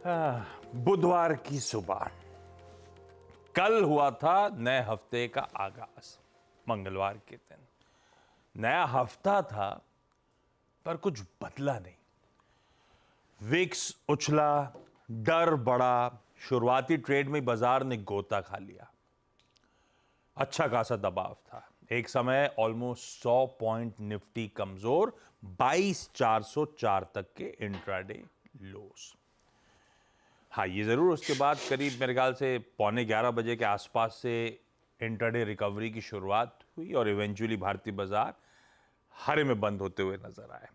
बुधवार की सुबह, कल हुआ था नए हफ्ते का आगाज। मंगलवार के दिन नया हफ्ता था, पर कुछ बदला नहीं। विक्स उछला, डर बढ़ा, शुरुआती ट्रेड में बाजार ने गोता खा लिया। अच्छा खासा दबाव था। एक समय ऑलमोस्ट 100 पॉइंट निफ्टी कमजोर, 22,404 तक के इंट्राडे लोस। हाँ, ये जरूर उसके बाद करीब मेरे ख्याल से 11:15 के आसपास से इंट्राडे रिकवरी की शुरुआत हुई और इवेंचुअली भारतीय बाजार हरे में बंद होते हुए नजर आए।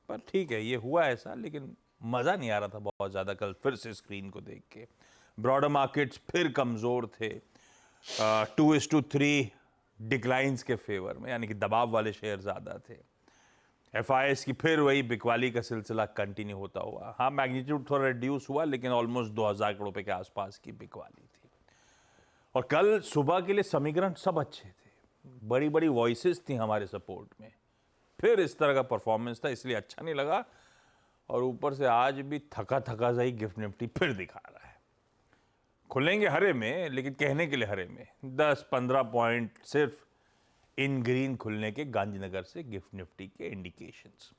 पर ठीक है, ये हुआ ऐसा, लेकिन मजा नहीं आ रहा था बहुत ज्यादा कल फिर से स्क्रीन को देख के। ब्रॉडर मार्केट्स फिर कमजोर थे, 2:3 डिक्लाइंस के फेवर में, यानी कि दबाव वाले शेयर ज्यादा थे। FIS की फिर वही बिकवाली का सिलसिला कंटिन्यू होता हुआ। हाँ, मैग्नीट्यूड थोड़ा रिड्यूस हुआ, लेकिन ऑलमोस्ट 2,000 करोड़ रुपए के आसपास की बिकवाली थी। और कल सुबह के लिए समीकरण सब अच्छे थे, बड़ी बड़ी वॉइसेस थी हमारे सपोर्ट में। फिर इस तरह का परफॉर्मेंस था, इसलिए अच्छा नहीं लगा। और ऊपर से आज भी थका थका सा ही गिफ्ट निफ्टी फिर दिखा रहा है। खुलेंगे हरे में, लेकिन कहने के लिए हरे में 10-15 पॉइंट सिर्फ इन ग्रीन खुलने के गांधीनगर से गिफ्ट निफ्टी के इंडिकेशंस।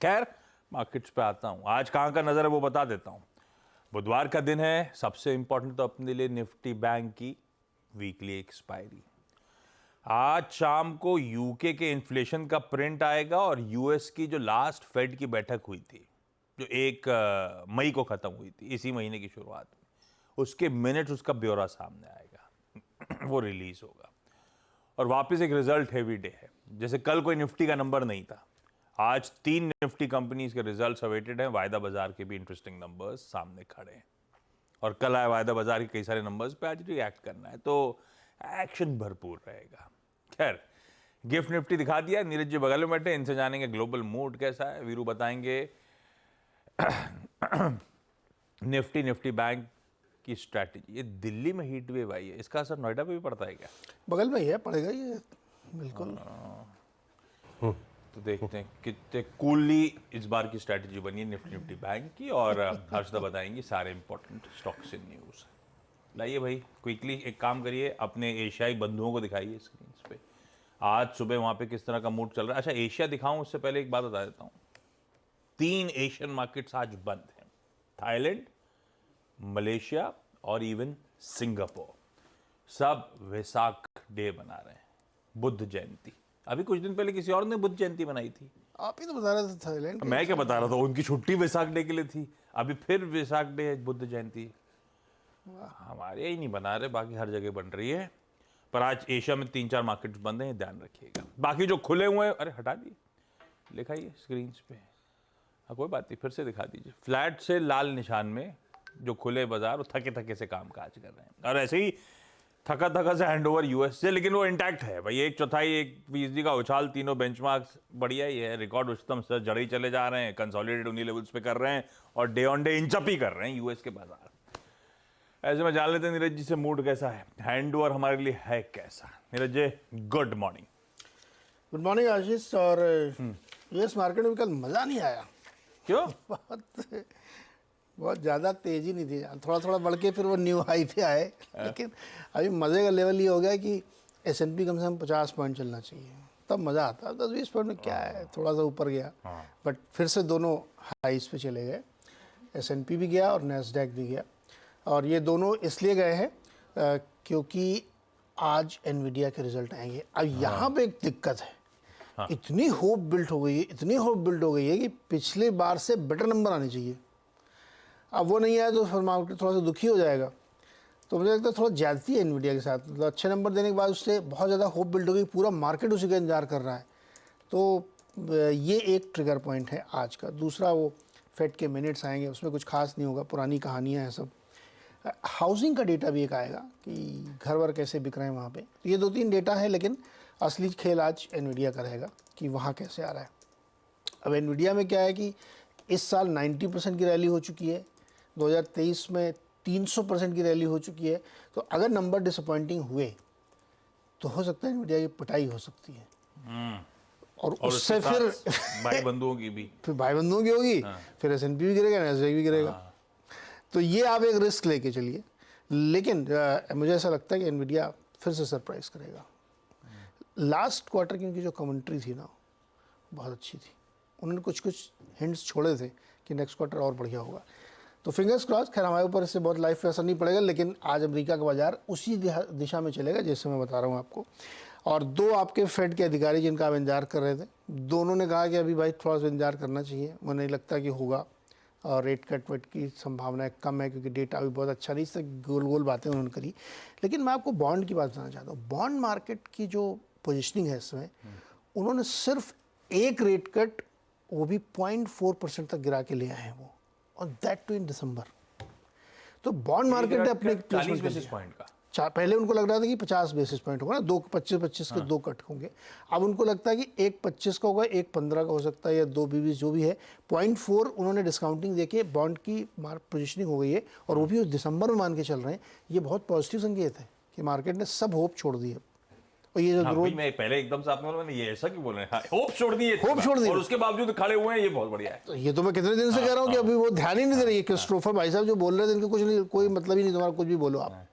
खैर, मार्केट्स पे आता हूं। आज कहां का नजर है वो बता देता हूं। बुधवार का दिन है, सबसे इंपॉर्टेंट तो अपने लिए निफ्टी बैंक की वीकली एक्सपायरी। आज शाम को यूके के इन्फ्लेशन का प्रिंट आएगा और यूएस की जो लास्ट फेड की बैठक हुई थी, जो 1 मई को खत्म हुई थी, इसी महीने की शुरुआत में, उसके मिनट्स, उसका ब्यौरा सामने आएगा। वो रिलीज होगा और वापस एक रिजल्ट हेवी डे है। जैसे कल कोई निफ्टी का नंबर नहीं था, आज 3 निफ्टी कंपनीज के रिजल्ट्स अवेटेड हैं। वायदा बाजार के भी इंटरेस्टिंग नंबर्स सामने खड़े हैं और कल आए वायदा बाजार के कई सारे नंबर्स पे आज रिएक्ट करना है, तो एक्शन भरपूर रहेगा। खैर, गिफ्ट निफ्टी दिखा दिया। नीरज जी बगल में बैठे, इनसे जानेंगे ग्लोबल मूड कैसा है। वीरू बताएंगे निफ्टी बैंक की स्ट्रैटेजी। ये दिल्ली में हीट वेव आई है, इसका असर नोएडा पे भी पड़ता है क्या? बगल में ही है, पड़ेगा ये बिल्कुल। तो देखते हैं कितने कूलली इस बार की स्ट्रैटेजी बनी है निफ्टी बैंक की। और हर्षदा बताएंगी सारे इंपॉर्टेंट स्टॉक्स इन न्यूज। लाइए भाई, क्विकली एक काम करिए, अपने एशियाई बंधुओं को दिखाइए स्क्रीन पे आज सुबह वहां पे किस तरह का मूड चल रहा है। अच्छा, एशिया दिखाऊं उससे पहले एक बात बता देता हूं। 3 एशियन मार्केट्स आज बंद हैं, थाईलैंड, मलेशिया और इवन सिंगापुर। सब वैसाख डे मना रहे हैं, बुद्ध जयंती। अभी कुछ दिन पहले किसी और ने बुद्ध जयंती मनाई थी। आप ही तो बता रहे थे थाईलैंड। मैं क्या बता रहा था, उनकी छुट्टी वैसाख डे के लिए थी। अभी फिर वैसाख डे है, बुद्ध जयंती। हमारे ही नहीं बना रहे, बाकी हर जगह बन रही है। पर आज एशिया में 3-4 मार्केट्स बंद हैं, ध्यान रखिएगा। बाकी जो खुले हुए हैं, अरे हटा दिए, लिखाइए स्क्रीन पे। हाँ, कोई बात नहीं, फिर से दिखा दीजिए। फ्लैट से लाल निशान में जो खुले बाजार, वो थके थके से काम काज कर रहे हैं। और ऐसे ही थका थका से हैंडओवर यूएस से, लेकिन वो इंटैक्ट है भाई। 1/4 1% का उछाल, तीनों बेंचमार्क्स बढ़िया ही है। रिकॉर्ड उच्चतम से जड़ ही चले जा रहे हैं, कंसोलिडेटेड उन्हीं लेवल्स पे कर रहे हैं और day on day inch up ही कर रहे हैं यूएस के बाजार। ऐसे में जान लेते हैं नीरज जी से मूड कैसा है, हैंडओवर हमारे लिए है कैसा। Neeraj ji, good morning. Good morning आशीष। और यूएस मार्केट में कल मज़ा नहीं आया। क्यों? बहुत ज़्यादा तेज़ी नहीं थी, थोड़ा थोड़ा बढ़ के फिर वो न्यू हाई पे आए। लेकिन अभी मज़े का लेवल ये हो गया कि S&P कम से कम 50 पॉइंट चलना चाहिए, तब मज़ा आता। 10-20 पॉइंट में क्या है, थोड़ा सा ऊपर गया, बट फिर से दोनों हाइस पे चले गए। S&P भी गया और नैस्डैक भी गया। और ये दोनों इसलिए गए हैं क्योंकि आज एनवीडिया के रिजल्ट आएंगे। अब यहाँ पे एक दिक्कत है, इतनी होप बिल्ड हो गई है, इतनी होप बिल्ड हो गई है कि पिछले बार से बेटर नंबर आने चाहिए। अब वो नहीं आया तो फिर मार्केट थोड़ा सा दुखी हो जाएगा। तो मुझे लगता है थोड़ा ज्यादती है एनवीडिया के साथ। मतलब अच्छे नंबर देने के बाद उससे बहुत ज़्यादा होप बिल्ड हो गई, पूरा मार्केट उसी का इंतजार कर रहा है। तो ये एक ट्रिगर पॉइंट है आज का। दूसरा, वो फेड के मिनट्स आएंगे, उसमें कुछ खास नहीं होगा, पुरानी कहानियाँ हैं सब। हाउसिंग का डेटा भी एक आएगा कि घर वर कैसे बिक रहे हैं वहाँ पे। तो ये 2-3 डेटा है, लेकिन असली खेल आज एनवीडिया का रहेगा कि वहाँ कैसे आ रहा है। अब एनवीडिया में क्या है कि इस साल 90% की रैली हो चुकी है, 2023 में 300% की रैली हो चुकी है। तो अगर नंबर डिसअपॉइंटिंग हुए तो हो सकता है एनवीडिया की पिटाई हो सकती है। और उससे फिर भाई बंधुओं की भी फिर भाई बंधुओं की होगी। फिर S&P भी गिरेगा, नैस्डैक भी गिरेगा। तो ये आप एक रिस्क लेके चलिए, लेकिन मुझे ऐसा लगता है कि एनवीडिया फिर से सरप्राइज करेगा। लास्ट क्वार्टर की उनकी जो कमेंट्री थी ना, बहुत अच्छी थी। उन्होंने कुछ कुछ हिंट्स छोड़े थे कि नेक्स्ट क्वार्टर और बढ़िया होगा। तो फिंगर्स क्रॉस। खैर हमारे ऊपर इससे बहुत लाइफ पे असर नहीं पड़ेगा, लेकिन आज अमेरिका का बाजार उसी दिशा में चलेगा जैसे मैं बता रहा हूँ आपको। और दो आपके फेड के अधिकारी जिनका आप इंतजार कर रहे थे, दोनों ने कहा कि अभी भाई थोड़ा सा इंतजार करना चाहिए, मुझे नहीं लगता कि होगा, और रेट कट वेट की संभावनाएं कम है क्योंकि डेटा भी बहुत अच्छा नहीं। इससे गोल गोल बातें उन्होंने करी। लेकिन मैं आपको बॉन्ड की बात बताना चाहता हूँ। बॉन्ड मार्केट की जो पोजिशनिंग है इसमें, उन्होंने सिर्फ एक रेट कट, वो भी 0.4% तक गिरा के ले आए हैं वो, और दैट टू इन दिसंबर। तो बॉन्ड मार्केट ने अपने 40 बेसिस पॉइंट का, पहले उनको लग रहा था कि 50 बेसिस पॉइंट होगा ना, 25-25 के 2 कट होंगे। अब उनको लगता है कि एक 25 का होगा, एक 15 का हो सकता है, या 2 बीबी जो भी है। 0.4 उन्होंने डिस्काउंटिंग देके बॉन्ड की पोजिशनिंग हो गई है, और वो भी दिसंबर में मान के चल रहे हैं। ये बहुत पॉजिटिव संकेत है कि मार्केट ने सब होप छोड़ दी है। और ये जो हाँ, मैं पहले एकदम से आपने बोला, मैंने ये ऐसा क्यों बोल रहे हैं, होप छोड़ दी है, होप छोड़ दी, और उसके बावजूद खड़े हुए हैं, ये बहुत बढ़िया है। तो ये तो मैं कितने दिन से कह रहा हूँ कि अभी वो ध्यान ही नहीं दे रही है। क्रिस्टोफर भाई साहब जो बोल रहे थे, इनके कुछ नहीं, कोई मतलब ही नहीं, तुम्हारा कुछ भी बोलो आप।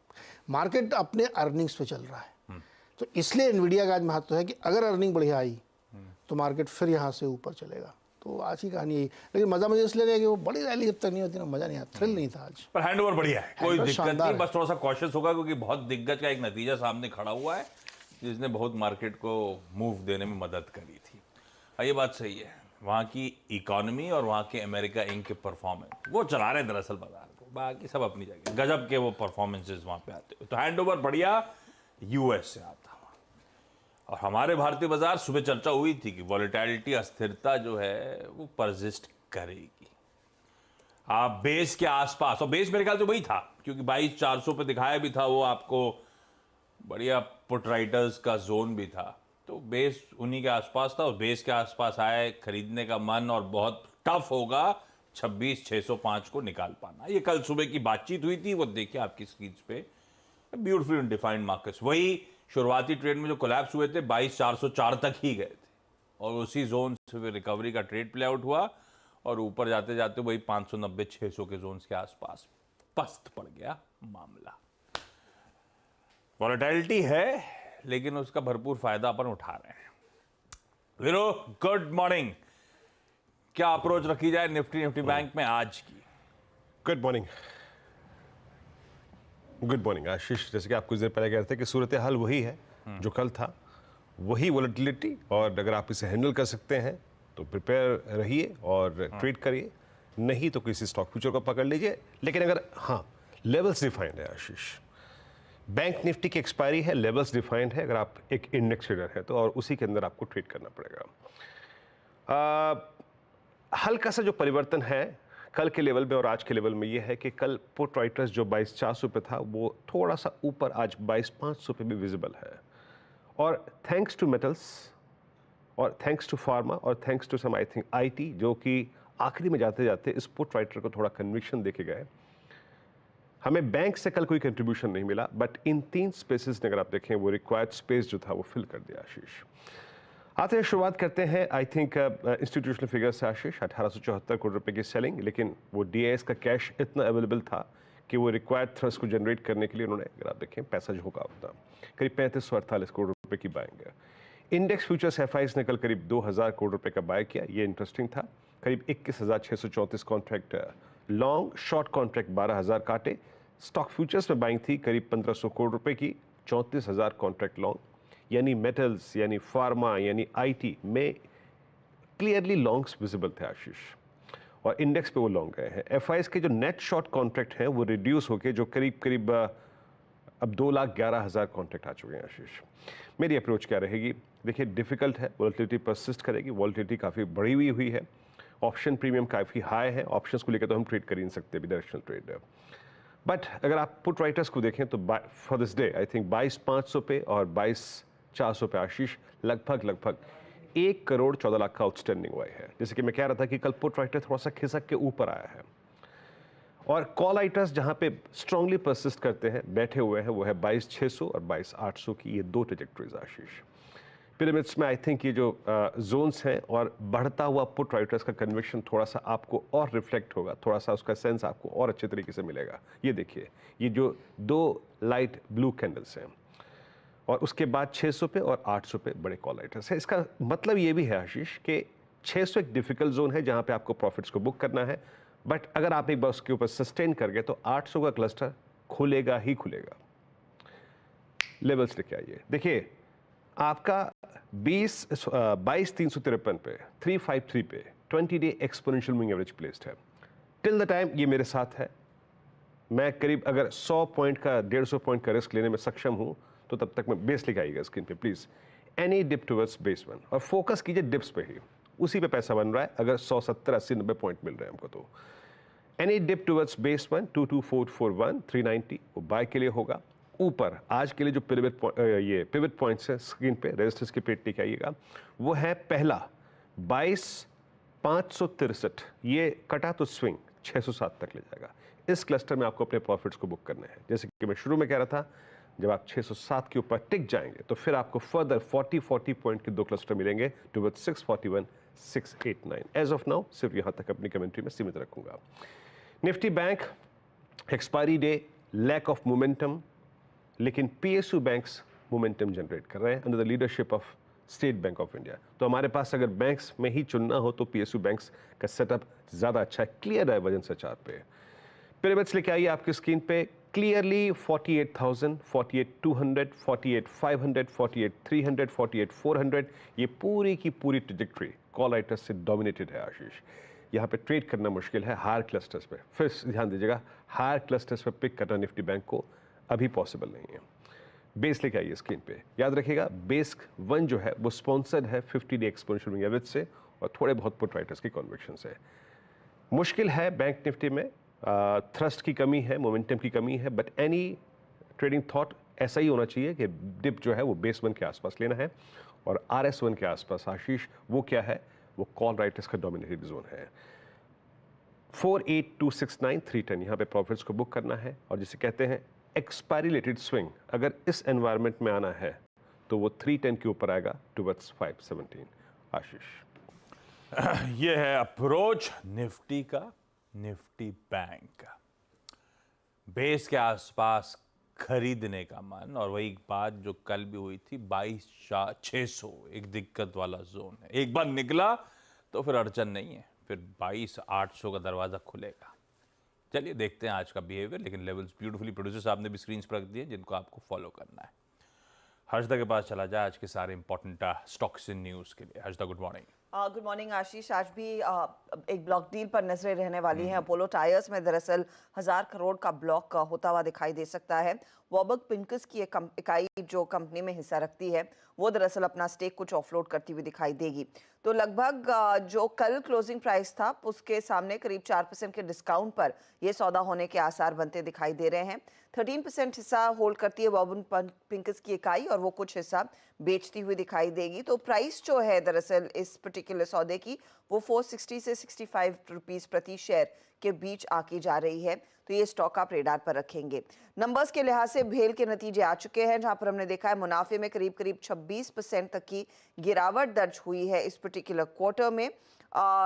मार्केट अपने अर्निंग्स पे चल रहा है, तो इसलिए एनवीडिया का आज महत्व है कि अगर अर्निंग बढ़िया आई तो मार्केट फिर यहाँ से ऊपर चलेगा। तो आज की कहानी यही। लेकिन मजा मुझे इसलिए नहीं कि वो बड़ी रैली जब तक नहीं होती ना, मजा नहीं आता, थ्रिल नहीं था आज। पर हैंड ओवर बढ़िया है, कोई हैंडओवर दिक्कत शानदार नहीं, बस थोड़ा सा कॉशियस होगा क्योंकि बहुत दिग्गज का एक नतीजा सामने खड़ा हुआ है जिसने बहुत मार्केट को मूव देने में मदद करी थी। ये बात सही है, वहाँ की इकोनॉमी और वहाँ के अमेरिका इंक के परफॉर्मेंस वो चला रहे हैं दरअसल बाजार को, बाकी सब अपनी जगह गजब के वो परफॉर्मेंसेस वहाँ पे आते हैं। तो हैंड ओवर बढ़िया यूएस से आता हुआ। और हमारे भारतीय बाजार, सुबह चर्चा हुई थी कि वॉलेटिलिटी, अस्थिरता जो है वो परसिस्ट करेगी। आप बेस के आसपास, और बेस मेरे ख्याल से वही था क्योंकि 22,400 पे दिखाया भी था वो आपको, बढ़िया पुट राइटर्स का जोन भी था, तो बेस उन्हीं के आसपास था। और बेस के आसपास आए, खरीदने का मन, और बहुत टफ होगा 26,605 को निकाल पाना। ये कल सुबह की बातचीत हुई थी, वो देखिए आपकी स्क्रीन पे, ब्यूटीफुल डिफाइंड मार्केट्स। वही शुरुआती ट्रेड में जो कोलैप्स हुए थे 22,404 तक ही गए थे, और उसी जोन से फिर रिकवरी का ट्रेड प्ले आउट हुआ, और ऊपर जाते जाते वही 590-600 के जोन के आसपास पस्त पड़ गया मामला। वॉलेटिलिटी है, लेकिन उसका भरपूर फायदा अपन उठा रहे हैं। वीरो, गुड मॉर्निंग। क्या अप्रोच रखी जाए निफ्टी बैंक में आज की? Good morning. गुड मॉर्निंग आशीष। जैसे कि आप कुछ देर पहले कह रहे थे कि सूरत हाल वही है जो कल था, वही वॉलेटिलिटी, और अगर आप इसे हैंडल कर सकते हैं तो प्रिपेयर रहिए और ट्रेड करिए, नहीं तो किसी स्टॉक फ्यूचर को पकड़ लीजिए। लेकिन अगर हाँ, लेवल्स डिफाइंड है आशीष, बैंक निफ्टी की एक्सपायरी है, लेवल्स डिफाइंड है। अगर आप एक इंडेक्स ट्रेडर है तो, और उसी के अंदर आपको ट्रेड करना पड़ेगा। हल्का सा जो परिवर्तन है कल के लेवल में और आज के लेवल में ये है कि कल पुट राइटर्स जो 22,400 पे था वो थोड़ा सा ऊपर आज 22,500 पे भी विजिबल है। और थैंक्स टू मेटल्स, और थैंक्स टू फार्मा, और thanks to some I think IT, जो कि आखिरी में जाते जाते इस पुट राइटर को थोड़ा कन्विक्शन देके गए। हमें बैंक से कल कोई कंट्रीब्यूशन नहीं मिला, बट इन 3 स्पेसेस ने अगर आप देखें वो रिक्वायर्ड स्पेस जो था वो फिल कर दिया आशीष। आते हैं, शुरुआत करते हैं आई थिंक इंस्टीट्यूशनल फिगर से आशीष। 1874 करोड़ रुपए की सेलिंग, लेकिन वो डीआईएस का कैश इतना अवेलेबल था कि वो रिक्वायर्ड थ्रस्ट को जनरेट करने के लिए उन्होंने, अगर आप देखें, पैसा झोंका उतना करीब 3548 करोड़ रुपए की बाइंग है। इंडेक्स फ्यूचर्स एफआईज ने कल करीब 2000 करोड़ रुपए का बाय किया, ये इंटरेस्टिंग था। करीब 21,634 कॉन्ट्रैक्ट लॉन्ग, शॉर्ट कॉन्ट्रैक्ट 12,000 काटे। स्टॉक फ्यूचर्स में बाइंग थी करीब 1,500 करोड़ रुपए की, 34,000 कॉन्ट्रैक्ट लॉन्ग, यानी मेटल्स, यानी फार्मा, यानी आईटी में क्लियरली लॉन्ग्स विजिबल थे आशीष, और इंडेक्स पे वो लॉन्ग गए हैं। एफआईएस के जो नेट शॉर्ट कॉन्ट्रैक्ट हैं वो रिड्यूस होके जो करीब अब 2,11,000 कॉन्ट्रैक्ट आ चुके हैं आशीष। मेरी अप्रोच क्या रहेगी? देखिए, डिफिकल्ट है, वॉलेटिलिटी परसिस्ट करेगी, वॉलेटिलिटी काफ़ी बढ़ी हुई है, ऑप्शन प्रीमियम काफ़ी हाई है, ऑप्शंस को लेकर तो हम ट्रेड कर ही नहीं सकते भी, डायरेक्शनल ट्रेड है। बट अगर आप पुट राइटर्स को देखें तो for this day I think 22,500 पे और 22,400 पे आशीष लगभग 1 करोड़ 14 लाख का आउटस्टैंडिंग हुआ है। जैसे कि मैं कह रहा था कि कल पुट राइटर थोड़ा सा खिसक के ऊपर आया है, और कॉल राइटर्स जहां पे स्ट्रांगली परसिस्ट करते हैं, बैठे हुए हैं, वो है 22,600 और 22,800 की, ये 2 ट्रेजेक्टरीज आशीष। पिरामिड्स में आई थिंक ये जो जोन्स हैं और बढ़ता हुआ पुट राइटर्स का कन्विक्शन थोड़ा सा आपको और रिफ्लेक्ट होगा, थोड़ा सा उसका सेंस आपको और अच्छे तरीके से मिलेगा। ये देखिए, ये जो 2 लाइट ब्लू कैंडल्स हैं और उसके बाद 600 पे और 800 पे बड़े कॉल राइटर्स है। इसका मतलब ये भी है आशीष कि 600 एक डिफिकल्ट जोन है जहां पे आपको प्रॉफिट्स को बुक करना है, बट अगर आप एक बार उसके ऊपर सस्टेन कर गए तो 800 का क्लस्टर खुलेगा ही खुलेगा। लेवल्स लेके आइए, देखिए आपका 22,353 पे 353 पे 20 day exponential moving average placed है। टिल द टाइम ये मेरे साथ है, मैं करीब अगर 100 पॉइंट का 150 पॉइंट का रिस्क लेने में सक्षम हूं तो तब तक मैं बेस लेके आइएगा स्क्रीन पे please. Any dip towards base 1 और फोकस कीजिए डिप्स पे ही, उसी पे पैसा बन रहा है। अगर 100, 70, 80, 90 पॉइंट मिल रहे हैं हमको तो एनी डिप टुवर्ड्स बेस 1 22441 390 वो बाय के लिए होगा। ऊपर आज के लिए जो पिवट पॉइंट्स है स्क्रीन पे रेजिस्टेंस की पेट लेके आइएगा, वो है पहला 22,563, ये कटा तो स्विंग 607 तक ले जाएगा। इस क्लस्टर में आपको अपने प्रॉफिट्स को बुक करने हैं। जैसे कि मैं शुरू में कह रहा था, जब आप 607 के ऊपर टिक जाएंगे तो फिर आपको फर्दर 40 पॉइंट के 2 क्लस्टर मिलेंगे टुवर्ड्स 641 689। एज ऑफ नाउ सिर्फ यहां तक अपनी कमेंट्री में सीमित रखूंगा। Nifty bank expiry day, lack of momentum, लेकिन पीएसयू बैंक्स मोमेंटम जनरेट कर रहे हैं under the leadership of State Bank of India. तो हमारे पास अगर बैंक्स में ही चुनना हो तो पीएसयू बैंक्स का सेटअप ज्यादा अच्छा है। क्लियर डाइवर्जेंस है चार्ट पे। पिरामिड्स लेके आइए आपकी स्क्रीन पे क्लियरली 48,000, 48,200, 48,500, 48,300, 48,400, ये पूरी की पूरी ट्रैजेक्टरी कॉल राइटर्स से डोमिनेटेड है आशीष। यहाँ पे ट्रेड करना मुश्किल है हायर क्लस्टर्स पे। फिर ध्यान दीजिएगा, हायर क्लस्टर्स पे पिक करना निफ्टी बैंक को अभी पॉसिबल नहीं है। बेस लेके आइए स्क्रीन पे, याद रखिएगा बेस 1 जो है वो स्पॉन्सर्ड है 50 डे एक्सपोनेंशियल मूविंग एवरेज से और थोड़े बहुत पुट राइटर्स की कन्विक्शन से। मुश्किल है बैंक निफ्टी में, थ्रस्ट की कमी है, मोमेंटम की कमी है, बट एनी ट्रेडिंग थॉट ऐसा ही होना चाहिए कि डिप जो है वो बेस 1 के आसपास लेना है और RS 1 के आसपास आशीष वो क्या है, वो कॉल राइटर्स का डोमिनेटेड जोन है। 48,269 310 यहाँ पे प्रॉफिट्स को बुक करना है और जिसे कहते हैं एक्सपायरी रिलेटेड स्विंग, अगर इस एनवायरनमेंट में आना है तो वो 310 के ऊपर आएगा टुवर्ड्स 517। आशीष, ये है अप्रोच निफ्टी का, निफ्टी बैंक का बेस के आसपास खरीदने का मन। और वही बात जो कल भी हुई थी, 22,600 एक दिक्कत वाला जोन है। एक बार निकला तो फिर अड़चन नहीं है, फिर 22,800 का दरवाजा खुलेगा। चलिए देखते हैं आज का बिहेवियर, लेकिन लेवल्स ब्यूटीफुली प्रोड्यूसर साहब ने भी स्क्रीन पर रख दिए जिनको आपको फॉलो करना है। हर्षदा के पास चला जाए आज के सारे इंपॉर्टेंट स्टॉक्स इन न्यूज के लिए। Harshada, good morning. Good morning Ashish. आज भी एक ब्लॉक डील पर नजरें रहने वाली हैं। अपोलो टायर्स में दरअसल 1000 करोड़ का ब्लॉक होता हुआ दिखाई दे सकता है। वॉबर्ग पिंकस की एक इकाई जो कंपनी में हिस्सा रखती है वो दरअसल अपना स्टेक कुछ ऑफलोड करती हुई दिखाई देगी। तो लगभग जो कल क्लोजिंग प्राइस था उसके सामने करीब 4% के डिस्काउंट पर यह सौदा होने के आसार बनते दिखाई दे रहे हैं। 13% हिस्सा होल्ड करती है वॉबर्ग पिंकस की इकाई और वो कुछ हिस्सा बेचती हुई दिखाई देगी। तो प्राइस जो है दरअसल इस पर्टिकुलर सौदे की वो 460 से 65 रुपीस प्रति शेयर के बीच आकी जा रही है। तो ये स्टॉक आप रेडार पर रखेंगे। नंबर्स के लिहाज से भेल के नतीजे आ चुके हैं, जहां पर हमने देखा है मुनाफे में करीब 26% तक की गिरावट दर्ज हुई है इस पर्टिकुलर क्वार्टर में।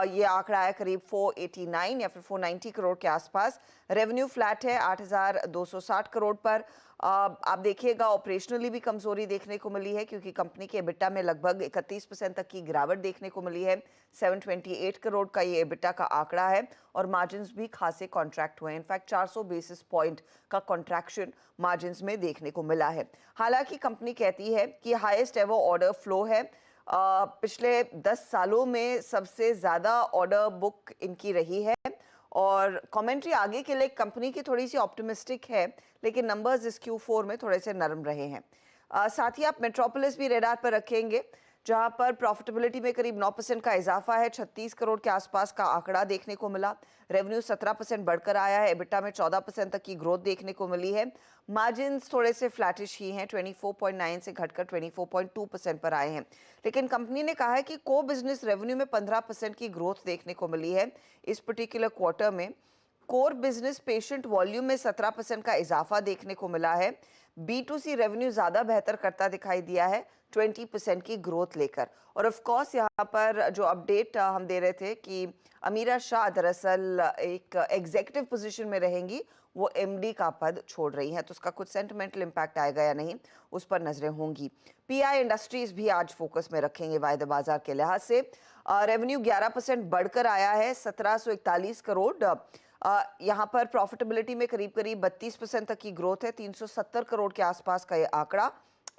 ये आंकड़ा है करीब 489 या फिर 490 करोड़ के आसपास। रेवेन्यू फ्लैट है 8,260 करोड़ पर। आप देखिएगा ऑपरेशनली भी कमजोरी देखने को मिली है क्योंकि कंपनी के एबिटा में लगभग 31% तक की गिरावट देखने को मिली है। 728 करोड़ का ये एबिटा का आंकड़ा है और मार्जिन्स भी खासे कॉन्ट्रैक्ट हुए हैं। इनफैक्ट 400 बेसिस पॉइंट का कॉन्ट्रैक्शन मार्जिन्स में देखने को मिला है। हालांकि कंपनी कहती है कि हाईएस्ट एवर ऑर्डर फ्लो है। पिछले 10 सालों में सबसे ज्यादा ऑर्डर बुक इनकी रही है और कमेंट्री आगे के लिए कंपनी की थोड़ी सी ऑप्टिमिस्टिक है, लेकिन नंबर्स इस Q4 में थोड़े से नरम रहे हैं। साथ ही आप मेट्रोपोलिस भी रेडार पर रखेंगे, जहां पर प्रॉफिटेबिलिटी में करीब 9% का इजाफा है। 36 करोड़ के आसपास का आंकड़ा देखने को मिला। रेवेन्यू 17% बढ़कर आया है। एबिटा में 14% तक की ग्रोथ देखने को मिली है। मार्जिन्स थोड़े से फ्लैटिश ही हैं, 24.9 से घटकर 24.2% पर आए हैं। लेकिन कंपनी ने कहा है कि को बिजनेस रेवेन्यू में 15% की ग्रोथ देखने को मिली है इस पर्टिकुलर क्वार्टर में। कोर बिजनेस पेशेंट वॉल्यूम में 17% का इजाफा देखने को मिला है। B2C रेवेन्यू ज्यादा बेहतर करता दिखाई दिया है 20% की ग्रोथ लेकर। और ऑफ कोर्स यहाँ पर जो अपडेट हम दे रहे थे कि अमीरा शाह दरअसल एक एग्जीक्यूटिव पोजीशन में रहेंगी, वो MD का पद छोड़ रही हैं, तो उसका कुछ सेंटिमेंटल इम्पैक्ट आएगा या नहीं, उस पर नजरें होंगी। PI इंडस्ट्रीज भी आज फोकस में रखेंगे वायदे बाजार के लिहाज से। रेवेन्यू 11% बढ़कर आया है 1741 करोड़। यहाँ पर प्रॉफिटेबिलिटी में करीब करीब 32% तक की ग्रोथ है, 370 करोड़ के आसपास का ये आंकड़ा।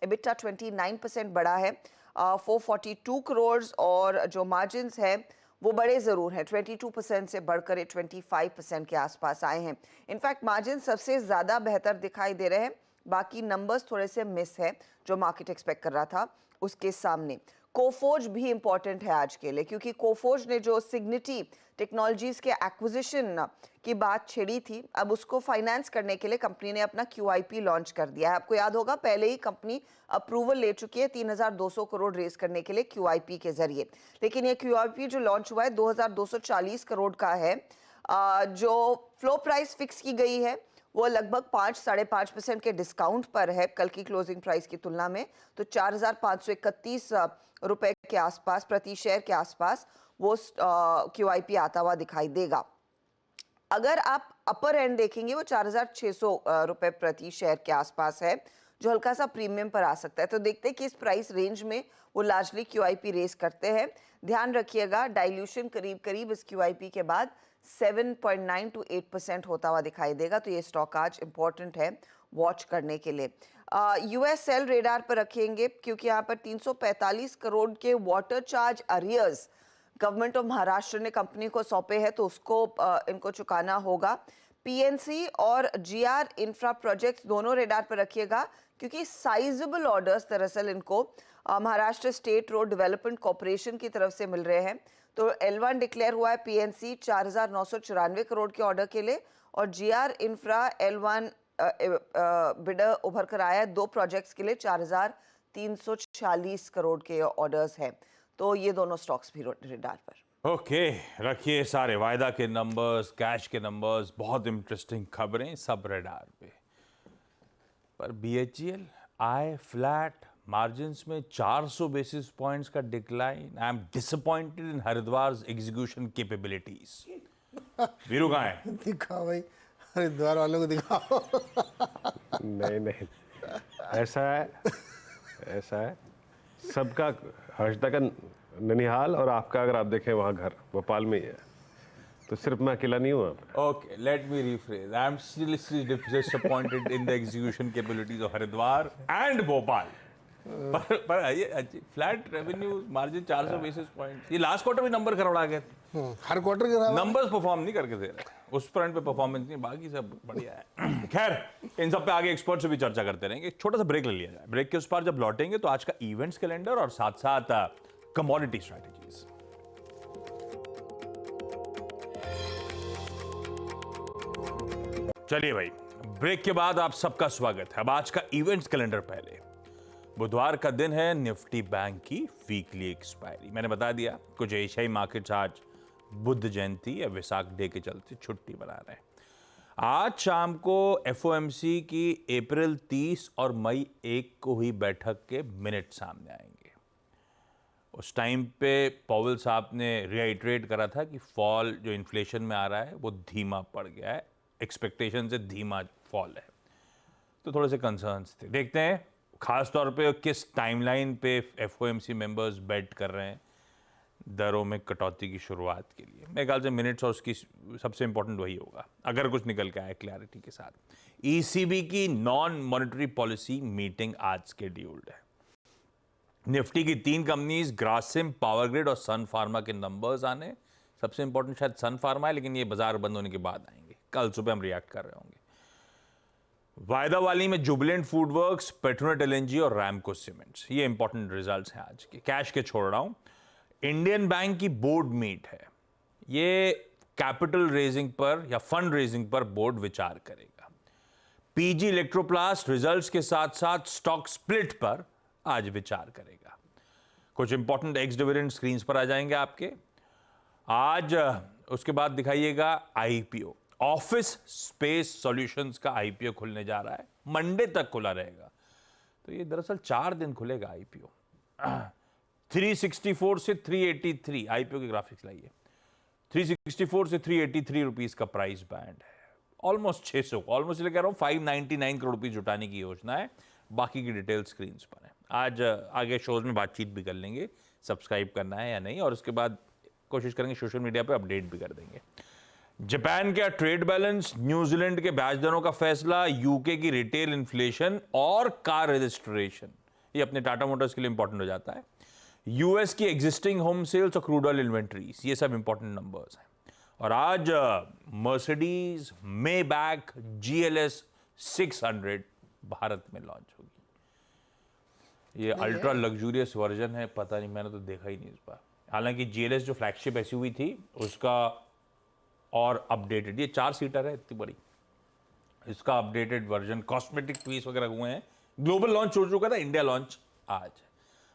EBITDA 29% बढ़ा है 442 करोड़, और जो मार्जिन्स है वो बड़े ज़रूर हैं, 22% से बढ़कर 25% के आसपास आए हैं। इनफैक्ट मार्जिन सबसे ज़्यादा बेहतर दिखाई दे रहे हैं, बाकी नंबर्स थोड़े से मिस है जो मार्केट एक्सपेक्ट कर रहा था उसके सामने। कोफोर्ज भी इंपॉर्टेंट है आज के लिए, क्योंकि कोफोर्ज ने जो सिग्निटी टेक्नोलॉजीज के एक्विजिशन की बात छेड़ी थी, अब उसको फाइनेंस करने के लिए कंपनी ने अपना QIP लॉन्च कर दिया है। आपको याद होगा पहले ही कंपनी अप्रूवल ले चुकी है 3200 करोड़ रेज करने के लिए QIP के जरिए, लेकिन ये QIP जो लॉन्च हुआ है 2240 करोड़ का है। जो फ्लो प्राइस फिक्स की गई है वो लगभग 5-5.5% के डिस्काउंट पर है कल की क्लोजिंग प्राइस की तुलना में, तो 4531 रुपए के आसपास प्रति शेयर के आसपास वो QIP आता हुआ दिखाई देगा। अगर आप अपर एंड देखेंगे वो 4600 रुपए प्रति शेयर के आसपास है, जो हल्का सा प्रीमियम पर आ सकता है। तो देखते हैं कि इस प्राइस रेंज में वो लार्जली QIP रेस करते हैं। ध्यान रखिएगा डाइल्यूशन करीब करीब इस QIP के बाद 7.9 to 8% होता हुआ दिखाई देगा, तो ये स्टॉक आज इंपॉर्टेंट है वॉच करने के लिए। USL रेडार पर रखेंगे, क्योंकि यहाँ पर 345 करोड़ के water charge arrears government of Maharashtra ने कंपनी को सौंपे हैं, तो उसको इनको चुकाना होगा। PNC और GR इंफ्रा प्रोजेक्ट्स दोनों रेडार पर रखिएगा, क्योंकि साइजेबल ऑर्डर्स दरअसल इनको Maharashtra state road development corporation की तरफ से मिल रहे हैं। तो L1 डिक्लेयर हुआ है PNC 4994 करोड़ के ऑर्डर के लिए, और GR इंफ्रा L1 बिडर उभर कर आया है 2 प्रोजेक्ट्स के लिए 4346 करोड़ के ऑर्डर्स हैं। तो ये दोनों स्टॉक्स भी रेडार पर। ओके, रखिए सारे वायदा के नंबर्स, कैश के नंबर्स, बहुत इंटरेस्टिंग खबरें सब रेडार पे। पर BHEL आए फ्लैट, मार्जिन्स में 400 बेसिस पॉइंट्स का decline. I am disappointed in Haridwar execution capabilities. Veeru कहाँ है? दिखाओ भाई, हरिद्वार वालों को दिखाओ। नहीं, ऐसा है सबका। हर्षदा का ननिहाल और आपका अगर आप देखें वहाँ घर भोपाल में ही है, तो सिर्फ मैं अकेला नहीं हूँ। Okay, let me rephrase. I am still disappointed in the execution capabilities of Haridwar and Bhopal. पर ये flat revenue margin 400 basis point, ये लास्ट क्वार्टर में नंबर करवड़ा गए थे। हर क्वार्टर के नंबर्स परफॉर्म नहीं करके दे रहे, उस फ्रंट पे परफॉर्मेंस नहीं, बाकी सब बढ़िया है। खैर, इन सब पे आगे एक्सपर्ट से भी चर्चा करते रहेंगे। एक छोटा सा ब्रेक ले लिया जाए, ब्रेक के उस पार जब लौटेंगे तो आज का इवेंट्स कैलेंडर और साथ साथ कमोडिटी स्ट्रैटेजीज। चलिए भाई, ब्रेक के बाद आप सबका स्वागत है। अब आज का इवेंट्स कैलेंडर पहले। बुधवार का दिन है निफ्टी बैंक की वीकली एक्सपायरी। मैंने बता दिया कुछ एशियाई मार्केट्स आज बुद्ध जयंती या विसाख डे के चलते छुट्टी बना रहे हैं। आज शाम को FOMC की अप्रैल 30 और मई 1 को हुई बैठक के मिनट सामने आएंगे। उस टाइम पे पॉवेल साहब ने रिआइटरेट करा था कि फॉल जो इन्फ्लेशन में आ रहा है वो धीमा पड़ गया है, एक्सपेक्टेशन से धीमा फॉल है, तो थोड़े से कंसर्न्स थे। देखते हैं खास तौर पे किस टाइमलाइन पे FOMC मेंबर्स बेट कर रहे हैं दरों में कटौती की शुरुआत के लिए। मेरे ख्याल से मिनट्स और उसकी सबसे इंपॉर्टेंट वही होगा, अगर कुछ निकल के आए क्लैरिटी के साथ। ECB की नॉन मॉनेटरी पॉलिसी मीटिंग आज स्केड्यूल्ड है। निफ्टी की 3 कंपनीज ग्रासिम, पावर ग्रिड और सन फार्मा के नंबर्स आने, सबसे इंपॉर्टेंट शायद सन फार्मा है, लेकिन ये बाजार बंद होने के बाद आएंगे, कल सुबह हम रिएक्ट कर रहे होंगे। वायदा वाली में जुबिलेंट फूडवर्क्स, पेट्रोनेट LNG और रैमको सीमेंट्स, ये इंपॉर्टेंट रिजल्ट्स हैं आज के। कैश के छोड़ रहा हूं। इंडियन बैंक की बोर्ड मीट है, ये कैपिटल रेजिंग पर या फंड रेजिंग पर बोर्ड विचार करेगा। PG इलेक्ट्रोप्लास्ट रिजल्ट्स के साथ साथ स्टॉक स्प्लिट पर आज विचार करेगा। कुछ इंपॉर्टेंट एक्स डिविडेंड स्क्रीन्स पर आ जाएंगे आपके आज। उसके बाद दिखाइएगा IPO ऑफिस स्पेस सॉल्यूशंस का आईपीओ खुलने जा रहा है, मंडे तक खुला रहेगा। तो ये दरअसल 4 दिन खुलेगा आईपीओ। 364 से 383 आईपीओ के ग्राफिक्स लाइए। 364 से 383 रुपीस का प्राइस बैंड है। ऑलमोस्ट 600, ऑलमोस्ट कह रहा हूं 599 करोड़ रुपए जुटाने की योजना है। बाकी की डिटेल स्क्रीन पर है। आज आगे शोज में बातचीत भी कर लेंगे, सब्सक्राइब करना है या नहीं, और उसके बाद कोशिश करेंगे सोशल मीडिया पे अपडेट भी कर देंगे। जापान का ट्रेड बैलेंस, न्यूजीलैंड के ब्याज दरों का फैसला, यूके की रिटेल इन्फ्लेशन और कार रजिस्ट्रेशन, ये अपने टाटा मोटर्स के लिए इंपॉर्टेंट हो जाता है। यूएस की एग्जिस्टिंग होम सेल्स और क्रूड ऑयल इन्वेंट्रीज, ये सब इंपॉर्टेंट नंबर्स हैं। और आज मर्सिडीज मेबैक GLS 600 भारत में लॉन्च होगी। ये अल्ट्रा लग्जूरियस वर्जन है, पता नहीं, मैंने तो देखा ही नहीं इस बार। हालांकि GLS जो फ्लैगशिप SUV थी उसका और अपडेटेड, ये 4 सीटर है इतनी बड़ी, इसका अपडेटेड वर्जन, कॉस्मेटिक पीस वगैरह हुए हैं। ग्लोबल लॉन्च हो चुका था, इंडिया लॉन्च आज है।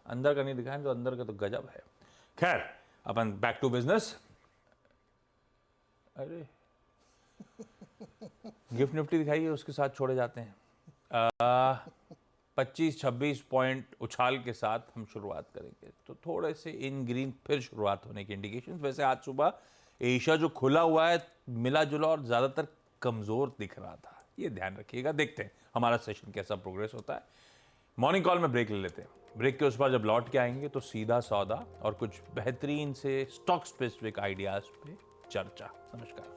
अंदर का नहीं दिखाएं तो अंदर का तो गजब है। खैर, अपन बैक टू बिजनेस। अरे गिफ्ट निफ्टी दिखाइए, उसके साथ छोड़े जाते हैं। 25-26 पॉइंट उछाल के साथ हम शुरुआत करेंगे, तो थोड़े से इन ग्रीन फिर शुरुआत होने की इंडिकेशन। वैसे आज सुबह एशिया जो खुला हुआ है मिला जुला और ज़्यादातर कमज़ोर दिख रहा था, ये ध्यान रखिएगा। देखते हैं हमारा सेशन कैसा प्रोग्रेस होता है। मॉर्निंग कॉल में ब्रेक ले लेते हैं। ब्रेक के उस बार जब लौट के आएंगे तो सीधा सौदा और कुछ बेहतरीन से स्टॉक स्पेसिफिक आइडियाज़ पे चर्चा। नमस्कार।